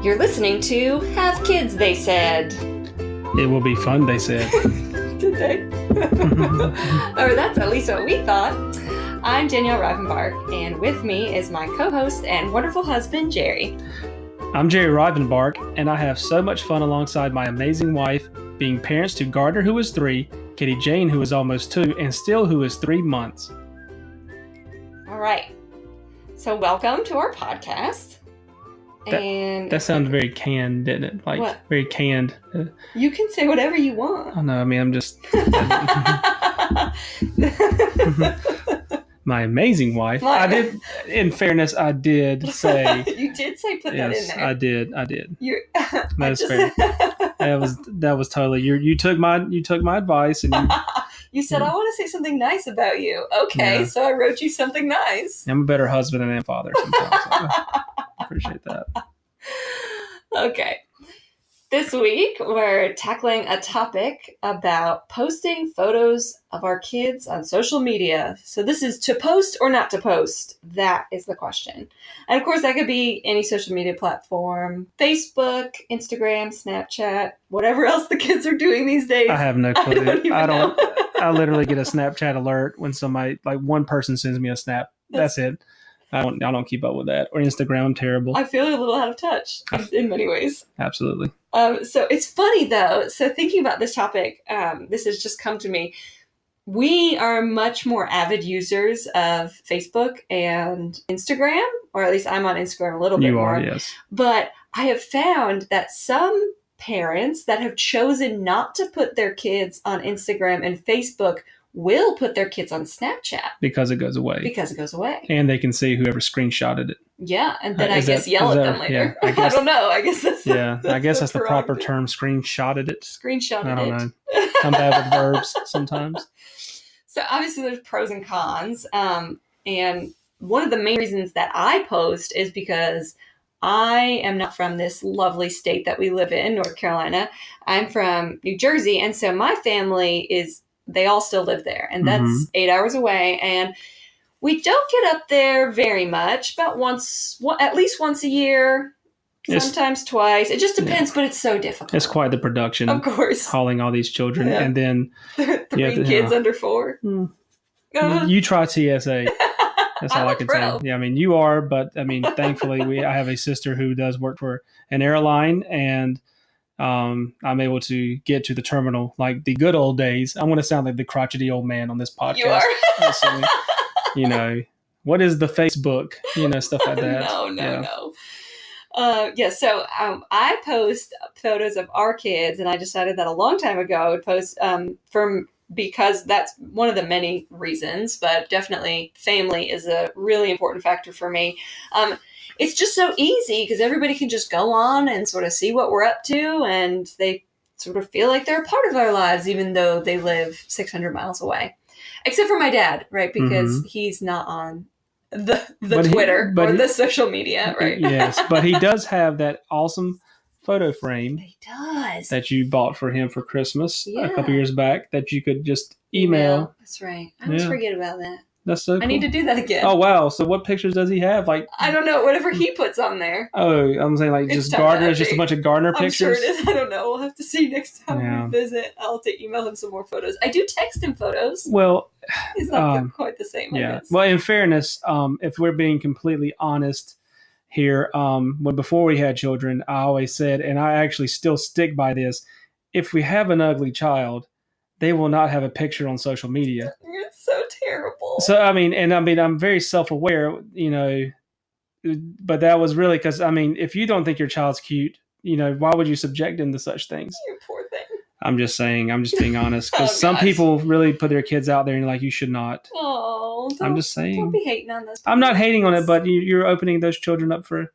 You're listening to Have Kids, They Said. It will be fun, they said. Did they? Or that's at least what we thought. I'm Danielle Rivenbark, and with me is my co-host and wonderful husband, Jerry. I'm Jerry Rivenbark, and I have so much fun alongside my amazing wife, being parents to Gardner, who is 3, Kitty Jane, who is almost 2, and Still, who is 3 months. All right. So welcome to our podcast. That sounded very canned, didn't it? Like, what? Very canned. You can say whatever you want. Oh, no, I mean, I'm just... My amazing wife. I did, in fairness, I did say... You did say put that in there. I did. That is fair. That That was totally... You took my advice and you... You said, I want to say something nice about you. Okay, Yeah. So I wrote you something nice. I'm a better husband and father sometimes. So I appreciate that. Okay. This week, we're tackling a topic about posting photos of our kids on social media. So this is to post or not to post. That is the question. And of course, that could be any social media platform. Facebook, Instagram, Snapchat, whatever else the kids are doing these days. I have no clue. I don't know. I literally get a Snapchat alert when somebody, like one person sends me a snap. That's it. I don't keep up with that. Or Instagram, I'm terrible. I feel a little out of touch in many ways. Absolutely. So it's funny though. So thinking about this topic, this has just come to me. We are much more avid users of Facebook and Instagram, or at least I'm on Instagram a little bit more. You are, yes. But I have found that some parents that have chosen not to put their kids on Instagram and Facebook will put their kids on Snapchat. Because it goes away. And they can see whoever screenshotted it. Yeah, and then I guess yell at them later. Yeah, I don't know. I guess that's that's the proper term, screenshotted it. Screenshotted it. I don't know. I'm bad with verbs sometimes. So obviously there's pros and cons. And one of the main reasons that I post is because I am not from this lovely state that we live in, North Carolina. I'm from New Jersey. And so my family they all still live there. And that's 8 hours away. And we don't get up there very much, about at least once a year, sometimes twice. It just depends, but it's so difficult. It's quite the production. Of course. Hauling all these children. Yeah. And then... 3 kids under 4. You try TSA. That's all I can pro. say. Yeah, I mean, you are, but I mean, thankfully, I have a sister who does work for an airline, and I'm able to get to the terminal like the good old days. I'm going to sound like the crotchety old man on this podcast. You are. So, what is the Facebook? Stuff like that. No. So I post photos of our kids, and I decided that a long time ago I would post because that's one of the many reasons, but definitely family is a really important factor for me. It's just so easy because everybody can just go on and sort of see what we're up to, and they sort of feel like they're a part of our lives, even though they live 600 miles away. Except for my dad, right? Because he's not on the Twitter or the social media, right? Yes, but he does have that awesome photo frame. He does. That you bought for him for Christmas a couple years back that you could just email. That's right. I always forget about that. That's so cool. I need to do that again. Oh, wow. So what pictures does he have? Like, I don't know. Whatever he puts on there. Oh, I'm saying like just Gardner. It's just a bunch of Gardner pictures. I'm sure it is. I don't know. We'll have to see next time we visit. I'll have to email him some more photos. I do text him photos. Well, it's not quite the same, I guess. Well, in fairness, if we're being completely honest here, before we had children, I always said, and I actually still stick by this, if we have an ugly child, they will not have a picture on social media. It's so terrible. So, I'm very self-aware, but that was really because, if you don't think your child's cute, why would you subject them to such things? You poor thing. I'm just saying, I'm just being honest. Because some people really put their kids out there and like, you should not. Oh, I'm just saying. Don't be hating on those. I'm not hating on it, but you're opening those children up for,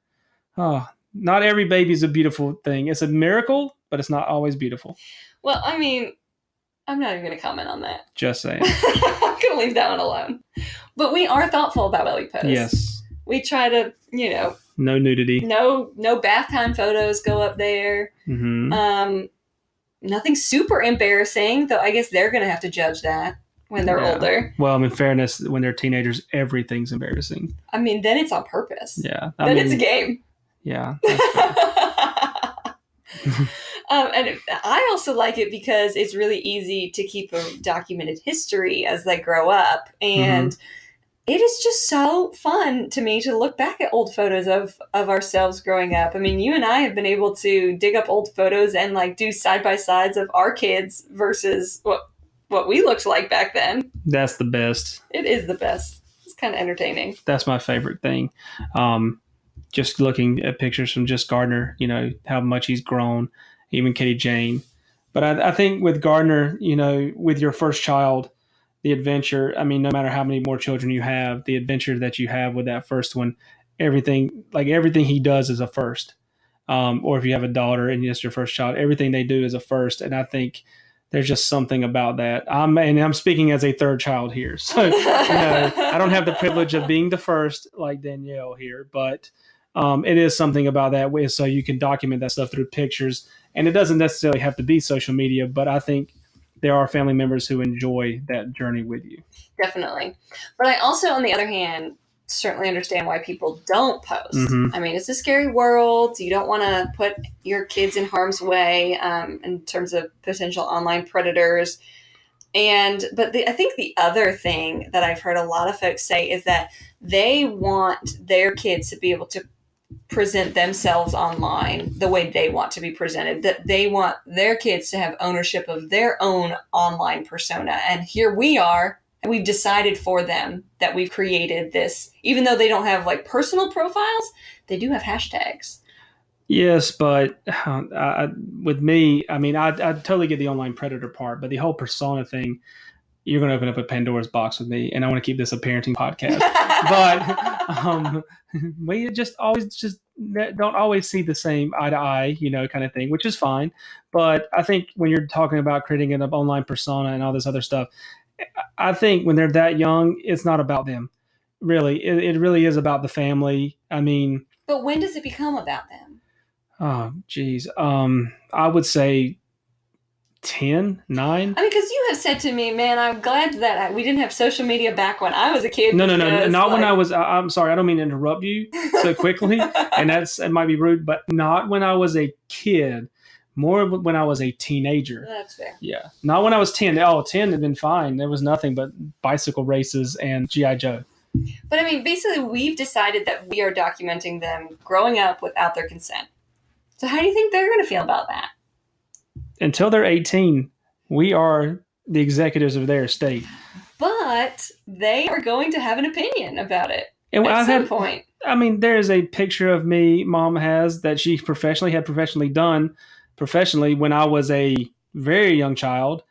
not every baby's a beautiful thing. It's a miracle, but it's not always beautiful. Well, I'm not even going to comment on that. Just saying. I'm going to leave that one alone. But we are thoughtful about what we post. Yes. We try to, no nudity. No bath time photos go up there. Mm-hmm. Nothing super embarrassing, though I guess they're going to have to judge that when they're older. Well, in fairness, when they're teenagers, everything's embarrassing. Then it's on purpose. Yeah. Then it's a game. Yeah. That's true. And I also like it because it's really easy to keep a documented history as they grow up. And Mm-hmm. it is just so fun to me to look back at old photos of ourselves growing up. I mean, you and I have been able to dig up old photos and like do side by sides of our kids versus what we looked like back then. That's the best. It is the best. It's kind of entertaining. That's my favorite thing. Just looking at pictures from just Gardner, how much he's grown, even Katie Jane. But I think with Gardner, with your first child, the adventure, I mean, no matter how many more children you have, the adventure that you have with that first one, everything he does is a first. Or if you have a daughter and it's your first child, everything they do is a first. And I think there's just something about that. I'm speaking as a third child here. So, I don't have the privilege of being the first like Danielle here, but it is something about that way. So you can document that stuff through pictures, and it doesn't necessarily have to be social media, but I think there are family members who enjoy that journey with you. Definitely. But I also, on the other hand, certainly understand why people don't post. Mm-hmm. I mean, it's a scary world. You don't want to put your kids in harm's way in terms of potential online predators. But I think the other thing that I've heard a lot of folks say is that they want their kids to be able to present themselves online the way they want to be presented, that they want their kids to have ownership of their own online persona. And here we are, and we've decided for them that we've created this, even though they don't have like personal profiles, they do have hashtags. Yes, but with me, I mean, I totally get the online predator part, but the whole persona thing, you're going to open up a Pandora's box with me, and I want to keep this a parenting podcast. But we just don't always see the same eye to eye, kind of thing, which is fine. But I think when you're talking about creating an online persona and all this other stuff, I think when they're that young, it's not about them. Really, it really is about the family. I mean, but when does it become about them? Oh, geez. I would say 10, 9. I mean, because you have said to me, man, I'm glad that we didn't have social media back when I was a kid. No, not when I was. I'm sorry, I don't mean to interrupt you so quickly, and it might be rude, but not when I was a kid. More when I was a teenager. That's fair. Yeah, not when I was 10. Oh, 10 had been fine. There was nothing but bicycle races and G.I. Joe. But I mean, basically, we've decided that we are documenting them growing up without their consent. So how do you think they're going to feel about that? Until they're 18, we are the executives of their estate. But they are going to have an opinion about it at some point. I mean, there is a picture of me Mom has that she had professionally done when I was a very young child,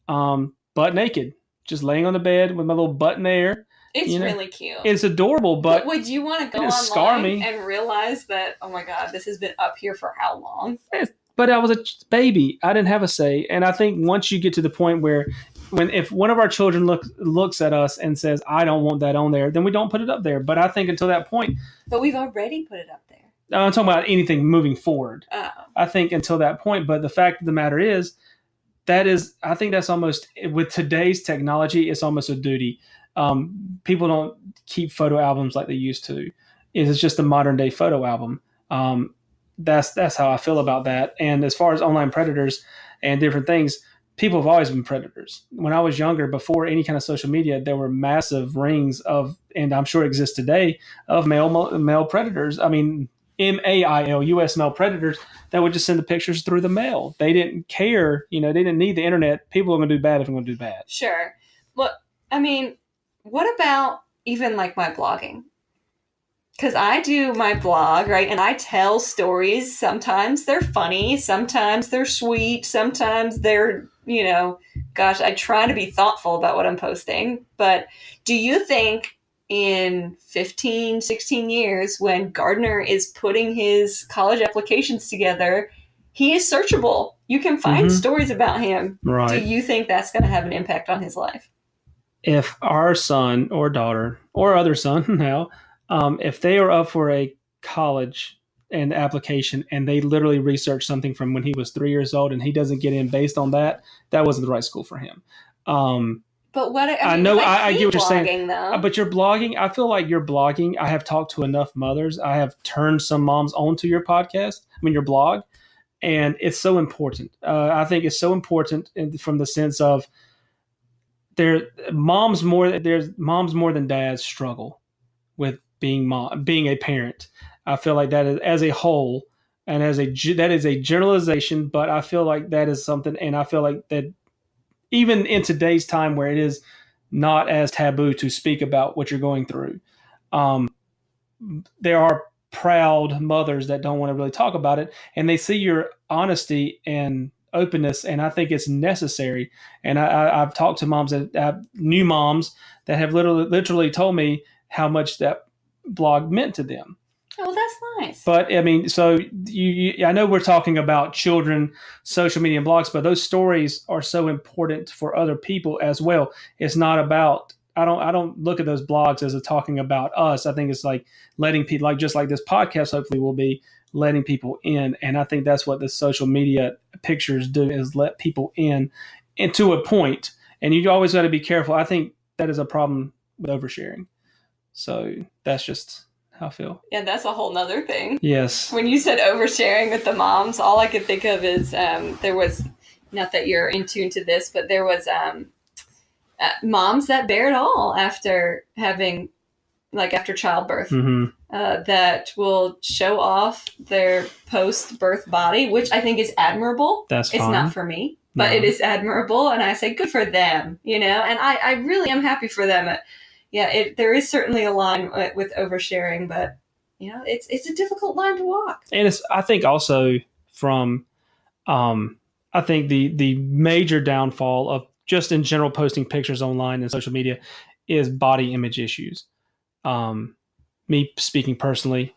butt naked, just laying on the bed with my little butt in the air. It's really cute. It's adorable, but would you want to go online and realize that, oh my God, this has been up here for how long? But I was a baby. I didn't have a say. And I think once you get to the point where if one of our children looks at us and says, I don't want that on there, then we don't put it up there. But I think until that point. But we've already put it up there. I'm talking about anything moving forward. Oh. I think until that point. But the fact of the matter is, I think that's almost, with today's technology, it's almost a duty. People don't keep photo albums like they used to. It's just a modern day photo album. That's how I feel about that. And as far as online predators and different things, people have always been predators. When I was younger, before any kind of social media, there were massive rings and I'm sure exists today, of male predators. I mean, MAIL, U.S. male predators that would just send the pictures through the mail. They didn't care. They didn't need the internet. People are going to do bad if they're going to do bad. Sure. Well, I mean, what about even like my blogging? Because I do my blog, right? And I tell stories. Sometimes they're funny. Sometimes they're sweet. Sometimes they're, gosh, I try to be thoughtful about what I'm posting. But do you think in 15, 16 years, when Gardner is putting his college applications together, he is searchable? You can find stories about him. Right. Do you think that's going to have an impact on his life? If our son or daughter or other son now, if they are up for a college and application and they literally research something from when he was 3 years old and he doesn't get in based on that wasn't the right school for him. But what I know, I get what you're saying. Though. But you're blogging. I feel like you're blogging. I have talked to enough mothers. I have turned some moms onto your podcast. Your blog, And it's so important. I think it's so important from the sense of there's moms more than dads struggle with being a parent. I feel like that is as a whole, and that is a generalization, but I feel like that is something, and I feel like that even in today's time where it is not as taboo to speak about what you're going through, um, there are proud mothers that don't want to really talk about it, and they see your honesty and openness, and I think it's necessary. And I've talked to moms new moms that have literally told me how much that blog meant to them. Oh, that's nice. But I mean, so I know we're talking about children, social media, and blogs, but those stories are so important for other people as well. It's not about. I don't look at those blogs as talking about us. I think it's like letting people, like just like this podcast, hopefully will be letting people in. And I think that's what the social media pictures do, is let people in, and to a point. And you always got to be careful. I think that is a problem with oversharing. So that's just how I feel. Yeah, that's a whole nother thing. Yes. When you said oversharing with the moms, all I could think of is there was, not that you're in tune to this, but there was moms that bear it all after having, like after childbirth, that will show off their post-birth body, which I think is admirable. That's fine. It's not for me, but it is admirable, and I say good for them, and I really am happy for them. There is certainly a line with oversharing, but it's a difficult line to walk. And I think also from, I think the major downfall of just in general posting pictures online and social media is body image issues. Me speaking personally,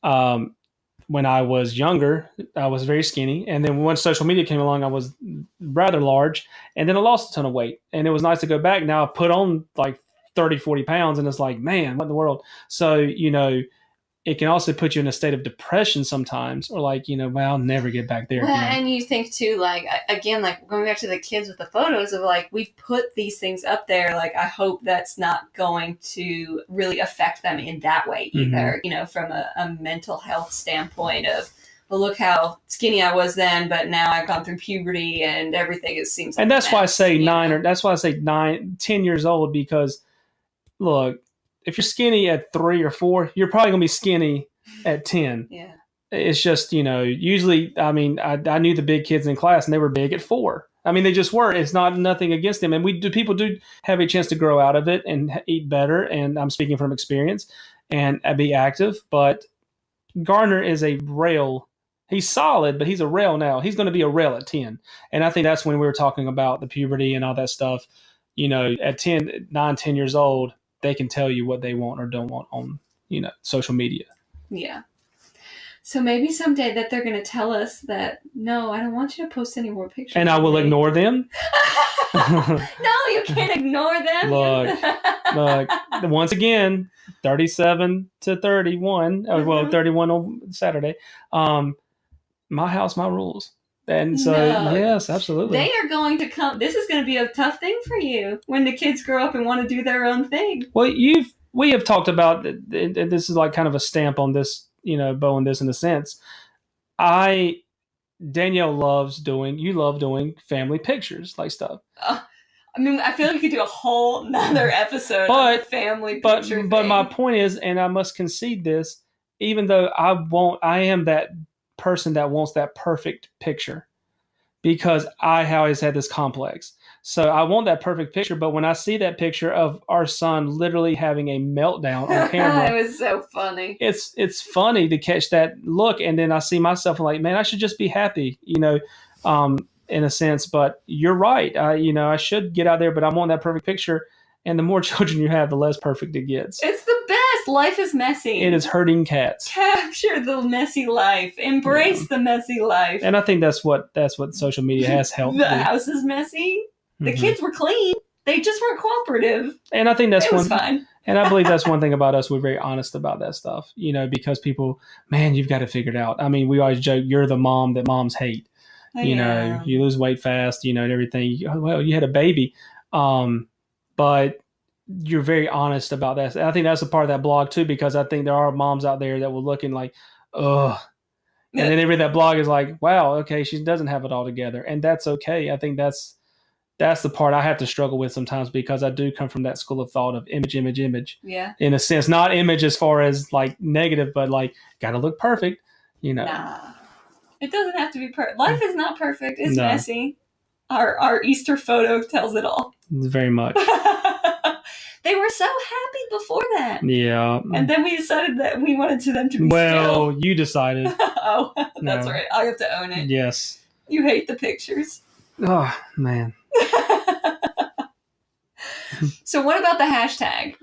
when I was younger, I was very skinny. And then when social media came along, I was rather large. And then I lost a ton of weight. And it was nice to go back. Now I put on like 30, 40 pounds. And it's like, man, what in the world? So, it can also put you in a state of depression sometimes, or like, well, I'll never get back there again. And you think too, like, again, like going back to the kids with the photos of like, we've put these things up there. Like, I hope that's not going to really affect them in that way either, from a mental health standpoint of, well, look how skinny I was then, but now I've gone through puberty and everything, it seems like. And that's why I say 10 years old, because look, if you're skinny at 3 or 4, you're probably going to be skinny at 10. Yeah. It's just, usually, I mean, I knew the big kids in class and they were big at 4. I mean, they just were. It's not nothing against them. And people do have a chance to grow out of it and eat better. And I'm speaking from experience and be active. But Gardner is a rail. He's solid, but he's a rail now. He's going to be a rail at 10. And I think that's when we were talking about the puberty and all that stuff. At 9, 10 years old, they can tell you what they want or don't want on, social media. Yeah. So maybe someday that they're going to tell us that, no, I don't want you to post any more pictures. And I will ignore them. No, you can't ignore them. Look, once again, 37 to 31, 31 on Saturday. My house, my rules. And so, yes, absolutely. They are going to come. This is going to be a tough thing for you when the kids grow up and want to do their own thing. Well, we have talked about, and this is like kind of a stamp on this, bow on this in a sense. Danielle you love doing family pictures, like stuff. I mean, I feel like we could do a whole nother episode on the family picture thing. But my point is, and I must concede this, even though I am that person that wants that perfect picture, because I always had this complex. So I want that perfect picture, but when I see that picture of our son literally having a meltdown on camera, it was so funny. It's funny to catch that look, and then I see myself and like, man, I should just be happy, in a sense. But you're right. I should get out there, but I want that perfect picture. And the more children you have, the less perfect it gets. It's the best. Life is messy. It is hurting cats. Capture the messy life. Embrace the messy life. And I think that's what social media has helped. The house is messy. The kids were clean. They just weren't cooperative. And I think that's it was fine. And I believe that's one thing about us. We're very honest about that stuff, because people, man, you've got to figure it out. I mean, we always joke, you're the mom that moms hate. You lose weight fast, and everything. Well, you had a baby. But you're very honest about that. And I think that's a part of that blog too, because I think there are moms out there that will look and like, oh, And then they read that blog is like, wow, okay, she doesn't have it all together. And that's okay. I think that's the part I have to struggle with sometimes because I do come from that school of thought of image, image, image. Yeah. In a sense, not image as far as like negative, but like gotta look perfect, you know. Nah. It doesn't have to be perfect. Life is not perfect. It's No. messy. Our Easter photo tells it all. Very much. They were so happy before that. Yeah. And then we decided that we wanted them to be Well, still. you decided. Oh, that's No. right. I have to own it. Yes. You hate the pictures. Oh, man. So what about the hashtag?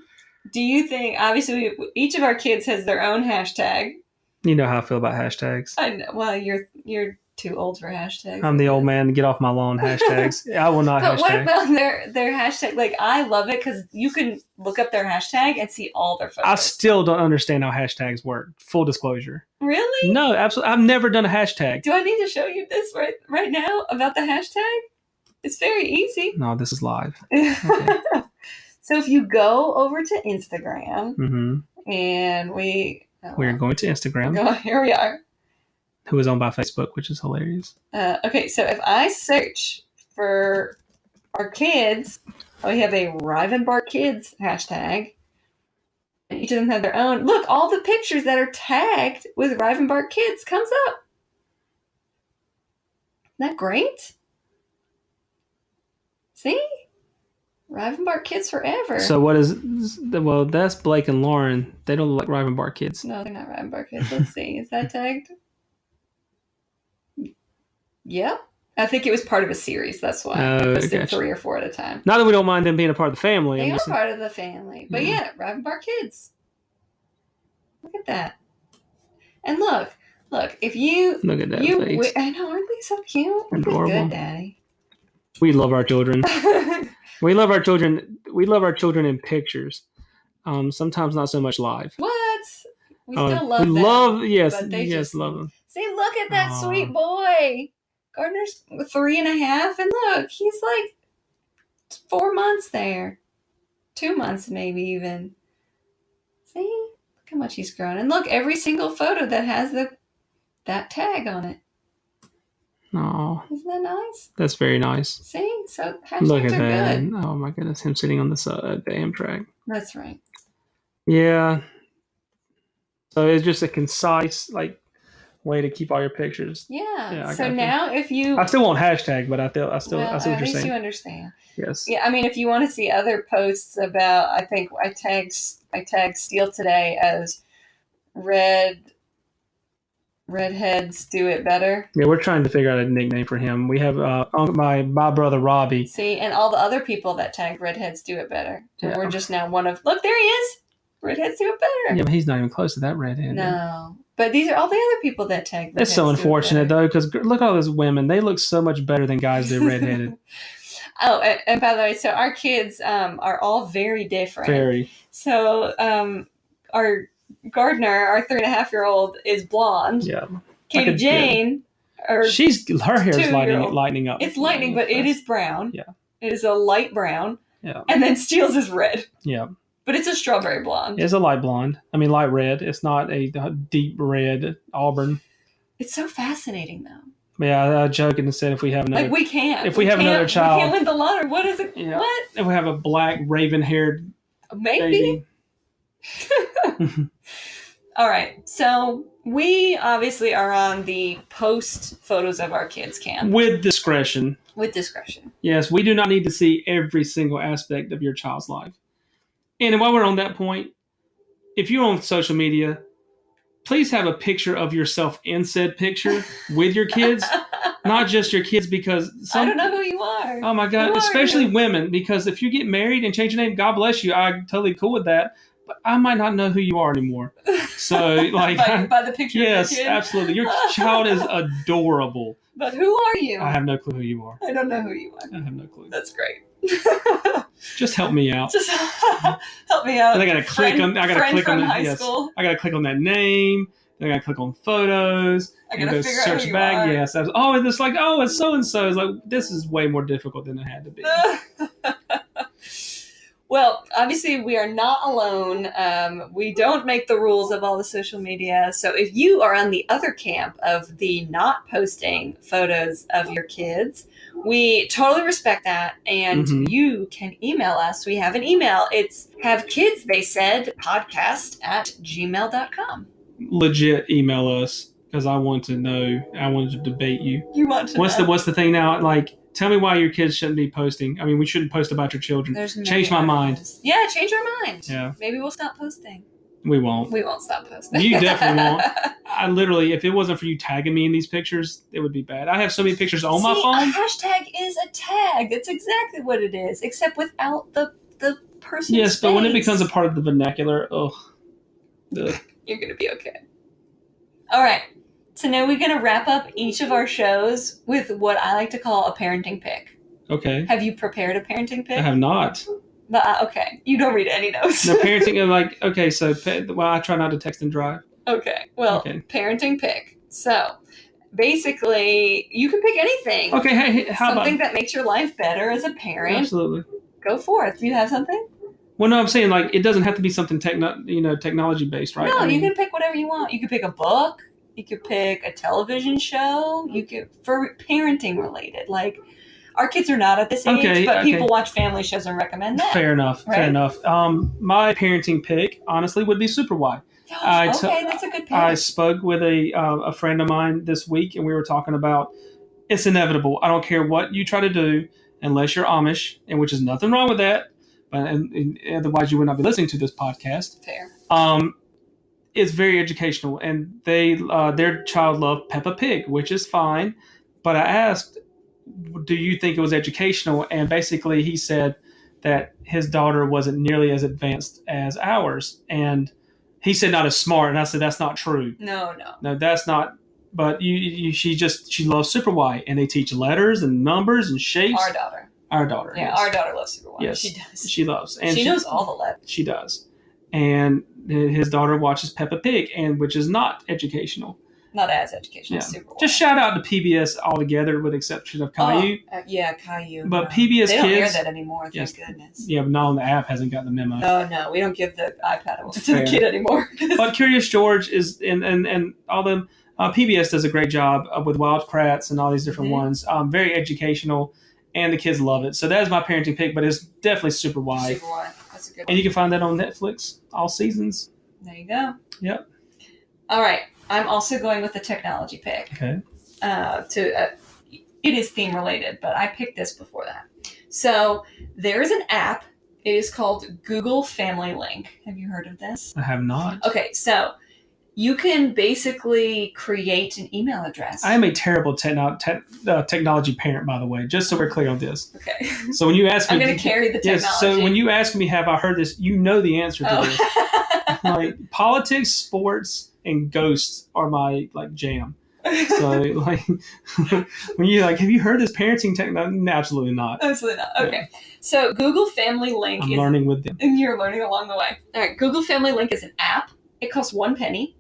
Do you think, obviously, each of our kids has their own hashtag. You know how I feel about hashtags. I know. Well, you're too old for hashtags. I'm the old man to get off my lawn hashtags. I will not But hashtag. what about their hashtag? Like, I love it because you can look up their hashtag and see all their photos. I still don't understand how hashtags work. Full disclosure. Really? No, absolutely. I've never done a hashtag. Do I need to show you this right now about the hashtag? It's very easy. No, this is live. Okay. So if you go over to Instagram, Mm-hmm. and We're going to Instagram, here we are. who is owned by Facebook, which is hilarious. Okay, so if I search for our kids, we have a Rivenbark Kids hashtag. And each of them have their own. Look, all the pictures that are tagged with Rivenbark Kids comes up. Isn't that great? See? Rivenbark Kids forever. So what is? Well, that's Blake and Lauren. They don't look like Rivenbark Kids. No, they're not Rivenbark Kids. Let's see. Is that tagged? Yep. I think it was part of a series. That's why I posted 3 or 4 at a time. Not that we don't mind them being a part of the family. They are part of the family. But yeah, Rivenbark Kids. Look at that. And look, if you look at that face. I know, aren't they so cute? Adorable. Good, Daddy. We love our children. We love our children. We love our children in pictures. Sometimes not so much live. What? We still love them. Love them. See, look at that sweet boy. Gardner's 3.5, and look, he's like 4 months there. 2 months, maybe even. See? Look how much he's grown. And look, every single photo that has that tag on it. Oh, isn't that nice? That's very nice. See? So hashtags look at are that. good. Oh my goodness, him sitting on the Amtrak. That's right. Yeah. So it's just a concise, way to keep all your pictures. Yeah. So now if you... I still won't hashtag, but I see what you're saying. At least you understand. Yes. Yeah, I mean, if you want to see other posts about... I think I tagged Steele today as Redheads Do It Better. Yeah, we're trying to figure out a nickname for him. We have my brother Robbie. See, and all the other people that tagged Redheads Do It Better. And we're just now one of... Look, there he is! Redheads Do It Better. Yeah, but he's not even close to that redhead. No. But these are all the other people that tagged. It's so unfortunate, though, because look at all those women. They look so much better than guys that are redheaded. Oh, and by the way, so our kids are all very different. Very. So our Gardner, our 3.5-year-old, is blonde. Yeah. Katie Jane, her hair is lightening up. It's lightning, but it is brown. Yeah. It is a light brown. Yeah. And then Steele's is red. Yeah. But it's a strawberry blonde. It's a light blonde. I mean, light red. It's not a deep red auburn. It's so fascinating, though. Yeah, I joked and said if we have another... we can't. If we have another child... We can't win the lottery. What is it? Yeah. What? If we have a black, raven-haired Maybe. baby. All right. So we obviously are on the post photos of our kids camp. With discretion. With discretion. Yes, we do not need to see every single aspect of your child's life. And while we're on that point, if you're on social media, please have a picture of yourself in said picture with your kids, not just your kids, because I don't know who you are. Oh my God, especially women, because if you get married and change your name, God bless you. I'm totally cool with that. But I might not know who you are anymore. So, by the picture. Yes, of your kid? Absolutely. Your child is adorable. But who are you? I have no clue who you are. I don't know who you are. I have no clue. That's great. Just help me out. Just help me out. And I gotta click on. I gotta click on that. Yes. School. I gotta click on that name. Then I gotta click on photos. I gotta figure out who you are. Yes. Oh, and it's like, oh, it's so and so. It's like, this is way more difficult than it had to be. Well, obviously, we are not alone. We don't make the rules of all the social media. So if you are on the other camp of the not posting photos of your kids, we totally respect that. And you can email us. We have an email. It's havekidstheysaidpodcast@gmail.com. Legit email us because I want to know. I want to debate you. You want to know. What's the thing now? Like, tell me why your kids shouldn't be posting. I mean, we shouldn't post about your children. Change my mind. Yeah, change our mind. Yeah. Maybe we'll stop posting. We won't. We won't stop posting. You definitely won't. I literally, if it wasn't for you tagging me in these pictures, it would be bad. I have so many pictures on my phone. A hashtag is a tag. That's exactly what it is, except without the person's Yes, but when it face. becomes a part of the vernacular, ugh. You're going to be okay. All right. So now we're going to wrap up each of our shows with what I like to call a parenting pick. Okay. Have you prepared a parenting pick? I have not. Okay. You don't read any notes. No, parenting, like, okay, so, well, I try not to text and drive. Okay. Well, parenting pick. So, basically, you can pick anything. Okay, hey, how something that makes your life better as a parent. Absolutely. Go forth. Do you have something? Well, no, I'm saying, like, it doesn't have to be something technology-based, right? No, you can pick whatever you want. You can pick a book. You could pick a television show. You could, for parenting related, like, our kids are not at this age, but people watch family shows and recommend that. Fair enough. Right? Fair enough. My parenting pick, honestly, would be Super Why. Okay, that's a good pick. I spoke with a friend of mine this week, and we were talking about it's inevitable. I don't care what you try to do, unless you're Amish, and which is nothing wrong with that. But and otherwise, you would not be listening to this podcast. Fair. It's very educational, and their child loved Peppa Pig, which is fine. But I asked, do you think it was educational? And basically he said that his daughter wasn't nearly as advanced as ours. And he said not as smart. And I said, that's not true. No, that's not. But she loves Super Why, and they teach letters and numbers and shapes. Our daughter. Yeah, yes. Our daughter loves Super Why. Yes, she does. She loves. And she knows all the letters. She does. And his daughter watches Peppa Pig, which is not educational. Not as educational as Super Why. Just shout out to PBS altogether, with the exception of Caillou. Yeah, Caillou. But PBS they don't Kids, hear that anymore, thank goodness. Yeah, but no, the app hasn't got the memo. No, we don't give the iPad to the kid anymore. But Curious George is, and all them, PBS does a great job with Wild Kratts and all these different ones. Very educational, and the kids love it. So that is my parenting pick, but it's definitely Super Why. Super Why, that's a good one. And you can find that on Netflix, all seasons. There you go. Yep. All right. I'm also going with the technology pick. Okay. It is theme related, but I picked this before that. So there is an app. It is called Google Family Link. Have you heard of this? I have not. Okay, so you can basically create an email address. I am a terrible technology parent, by the way, just so we're clear on this. Okay. So when you ask me... I'm going to carry the technology. Yes, so when you ask me, have I heard this, you know the answer to this. Like, politics, sports, and ghosts are my, like, jam. So, like, when you're like, have you heard this parenting technology? No, absolutely not. Absolutely not. Okay. Yeah. So Google Family Link I'm learning with them. And you're learning along the way. All right. Google Family Link is an app. It costs 1 penny.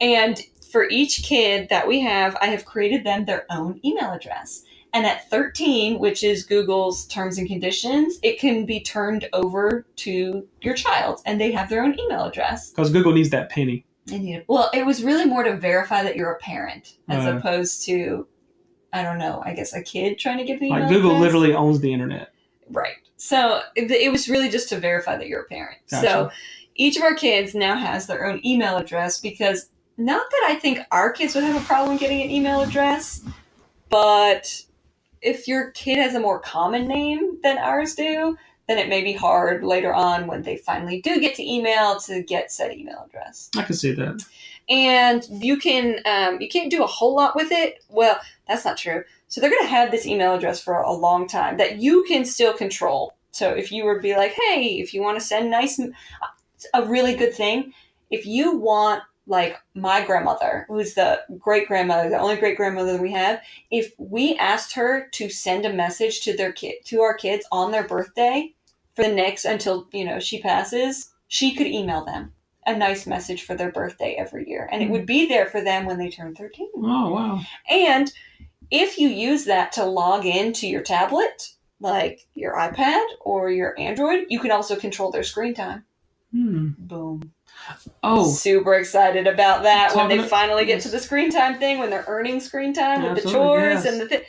And for each kid that we have, I have created them their own email address. And at 13, which is Google's terms and conditions, it can be turned over to your child, and they have their own email address. Because Google needs that penny. Well, it was really more to verify that you're a parent, as opposed to, I don't know, I guess a kid trying to get the email address. Google literally owns the internet. Right. So it was really just to verify that you're a parent. Gotcha. So each of our kids now has their own email address, because not that I think our kids would have a problem getting an email address, but if your kid has a more common name than ours do, then it may be hard later on when they finally do get to email to get said email address. I can see that. And you can't do a whole lot with it. Well, that's not true. So they're going to have this email address for a long time that you can still control. So if you were to be like, hey, if you want to send a really good thing, if you want, like my grandmother, who's the great-grandmother, the only great-grandmother that we have, if we asked her to send a message to our kids on their birthday for the next, until, she passes, she could email them a nice message for their birthday every year. And it would be there for them when they turn 13. Oh, wow. And if you use that to log in to your tablet, like your iPad or your Android, you can also control their screen time. Boom. Oh, super excited about that when they Talking finally get yes. to the screen time thing, when they're earning screen time with the Absolutely, chores yes. and the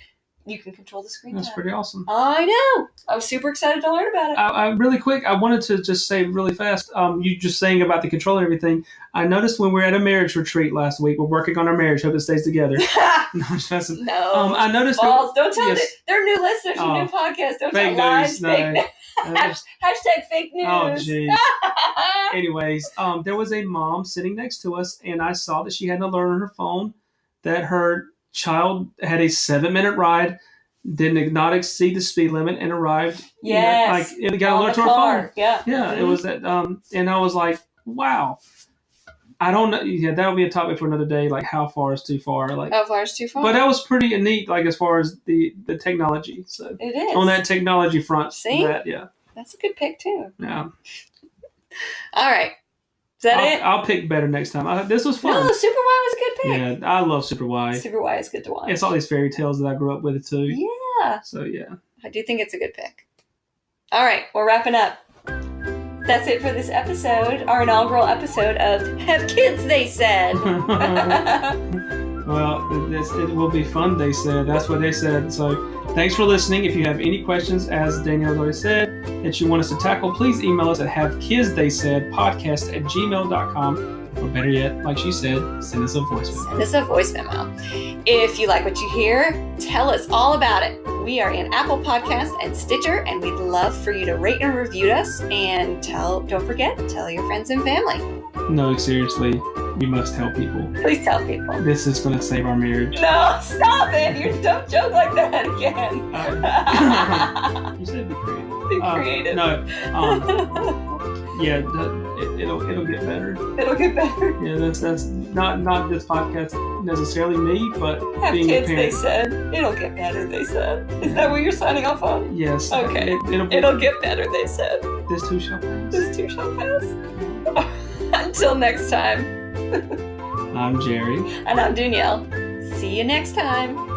you can control the screen That's time. pretty awesome. I know. I was super excited to learn about it. I really quick, I wanted to just say really fast, you just saying about the control and everything. I noticed when we were at a marriage retreat last week, we're working on our marriage, hope it stays together. No, I'm just messing. No. I noticed. Balls. Don't tell yes. them. They're new listeners from new podcasts. Don't tell lies. Fake news. Hashtag fake news. Oh, geez. Anyways, there was a mom sitting next to us, and I saw that she had an alert on her phone that her child had a 7-minute ride, did not exceed the speed limit, and arrived. Yes. It got alert to her phone. Yeah. Yeah, it was that. And I was like, wow. I don't know. Yeah, that would be a topic for another day. Like, how far is too far? Like, how far is too far? But that was pretty neat. Like, as far as the technology. So it is on that technology front. See, yeah, that's a good pick too. Yeah. All right. Is that it? I'll pick better next time. This was fun. No, Super Y was a good pick. Yeah, I love Super Y. Super Y is good to watch. It's all these fairy tales that I grew up with too. Yeah. So yeah. I do think it's a good pick. All right, we're wrapping up. That's it for this episode, our inaugural episode of Have Kids, They Said. Well, it will be fun, they said. That's what they said. So thanks for listening. If you have any questions, as Danielle already said, that you want us to tackle, please email us at havekidstheysaidpodcast@gmail.com. Or better yet, like she said, send us a voice memo. Send us a voice memo. If you like what you hear, tell us all about it. We are in Apple Podcasts and Stitcher, and we'd love for you to rate and review us. And don't forget, tell your friends and family. No, seriously, you must tell people. Please tell people. This is going to save our marriage. No, stop it. Don't joke like that again. You said be creative. Be creative. Yeah, it'll get better. It'll get better. Yeah, that's not this podcast necessarily me, but Have being kids, a parent. they said. It'll get better, they said. Is that what you're signing off on? Yes. Okay. It'll get better, they said. This too shall pass. This too shall pass. Until next time. I'm Jerry. And I'm Danielle. See you next time.